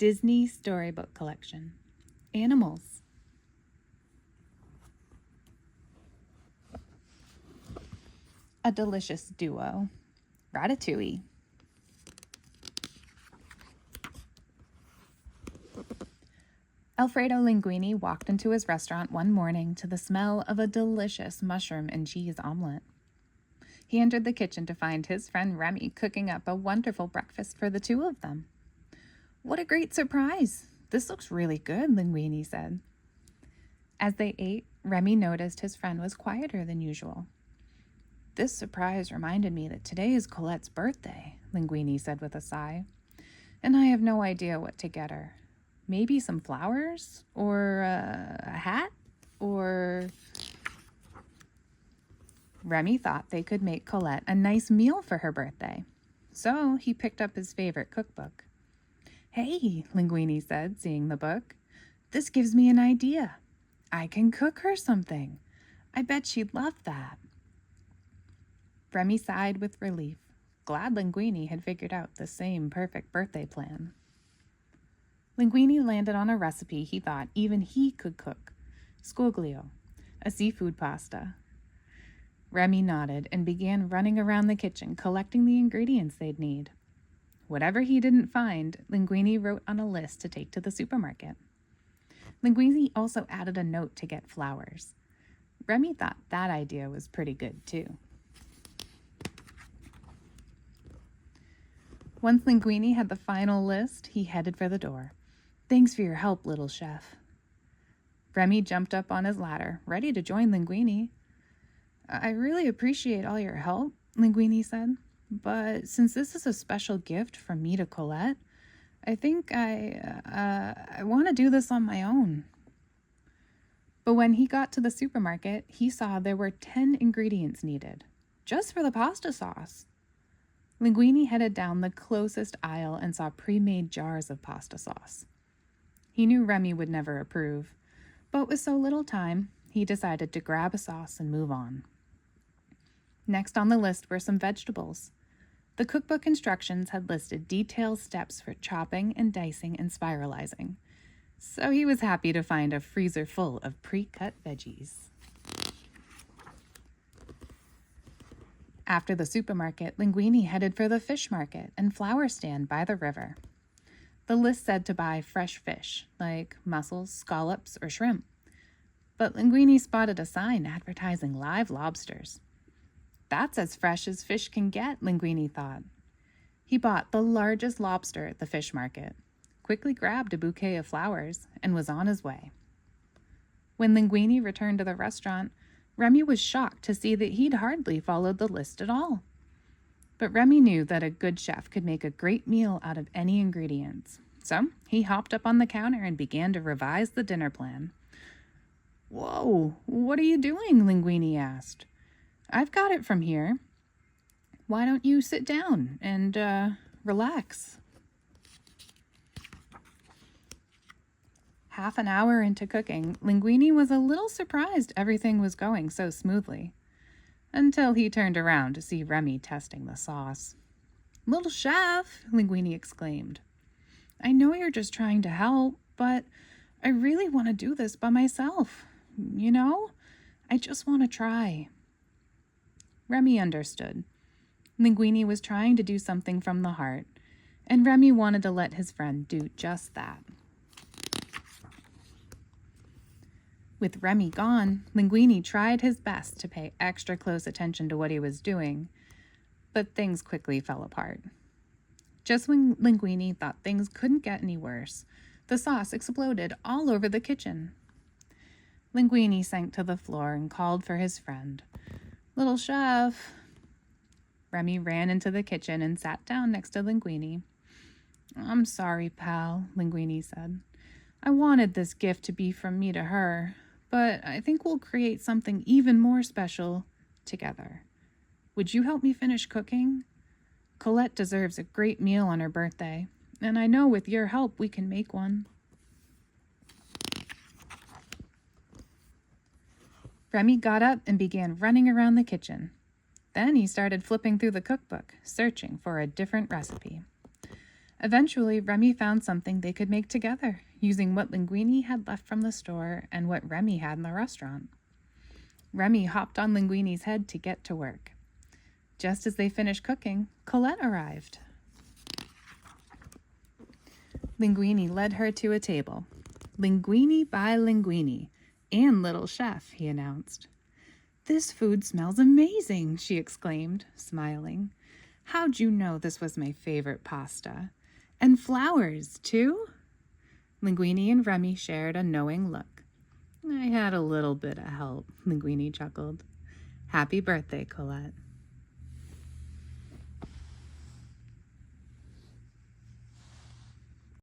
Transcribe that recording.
Disney Storybook Collection. Animals. A delicious duo. Ratatouille. Alfredo Linguini walked into his restaurant one morning to the smell of a delicious mushroom and cheese omelet. He entered the kitchen to find his friend Remy cooking up a wonderful breakfast for the two of them. "What a great surprise! This looks really good," Linguini said. As they ate, Remy noticed his friend was quieter than usual. "This surprise reminded me that today is Colette's birthday," Linguini said with a sigh. "And I have no idea what to get her. Maybe some flowers? Or a hat? Or..." Remy thought they could make Collette a nice meal for her birthday. So he picked up his favorite cookbook. "Hey," Linguini said, seeing the book. "This gives me an idea. I can cook her something. I bet she'd love that." Remy sighed with relief, glad Linguini had figured out the same perfect birthday plan. Linguini landed on a recipe he thought even he could cook: scoglio, a seafood pasta. Remy nodded and began running around the kitchen collecting the ingredients they'd need. Whatever he didn't find, Linguini wrote on a list to take to the supermarket. Linguini also added a note to get flowers. Remy thought that idea was pretty good, too. Once Linguini had the final list, he headed for the door. "Thanks for your help, little chef." Remy jumped up on his ladder, ready to join Linguini. "I really appreciate all your help," Linguini said, "but since this is a special gift from me to Collette, I think I want to do this on my own." But when he got to the supermarket, he saw there were 10 ingredients needed, just for the pasta sauce. Linguini headed down the closest aisle and saw pre-made jars of pasta sauce. He knew Remy would never approve, but with so little time, he decided to grab a sauce and move on. Next on the list were some vegetables. The cookbook instructions had listed detailed steps for chopping and dicing and spiralizing, so he was happy to find a freezer full of pre-cut veggies. After the supermarket, Linguini headed for the fish market and flower stand by the river. The list said to buy fresh fish, like mussels, scallops, or shrimp. But Linguini spotted a sign advertising live lobsters. "That's as fresh as fish can get," Linguini thought. He bought the largest lobster at the fish market, quickly grabbed a bouquet of flowers, and was on his way. When Linguini returned to the restaurant, Remy was shocked to see that he'd hardly followed the list at all. But Remy knew that a good chef could make a great meal out of any ingredients, so he hopped up on the counter and began to revise the dinner plan. "Whoa, what are you doing?" Linguini asked. "I've got it from here. Why don't you sit down and relax?" Half an hour into cooking, Linguini was a little surprised everything was going so smoothly, until he turned around to see Remy testing the sauce. "Little chef," Linguini exclaimed, "I know you're just trying to help, but I really want to do this by myself. I just want to try." Remy understood. Linguini was trying to do something from the heart, and Remy wanted to let his friend do just that. With Remy gone, Linguini tried his best to pay extra close attention to what he was doing, but things quickly fell apart. Just when Linguini thought things couldn't get any worse, the sauce exploded all over the kitchen. Linguini sank to the floor and called for his friend. "Little chef." Remy ran into the kitchen and sat down next to Linguini. "I'm sorry, pal," Linguini said. "I wanted this gift to be from me to her, but I think we'll create something even more special together. Would you help me finish cooking? Collette deserves a great meal on her birthday, and I know with your help we can make one." Remy got up and began running around the kitchen. Then he started flipping through the cookbook, searching for a different recipe. Eventually, Remy found something they could make together, using what Linguini had left from the store and what Remy had in the restaurant. Remy hopped on Linguini's head to get to work. Just as they finished cooking, Collette arrived. Linguini led her to a table. "Linguini by Linguini, and Little Chef," he announced. "This food smells amazing," she exclaimed, smiling. "How'd you know this was my favorite pasta? And flowers, too?" Linguini and Remy shared a knowing look. "I had a little bit of help," Linguini chuckled. "Happy birthday, Collette."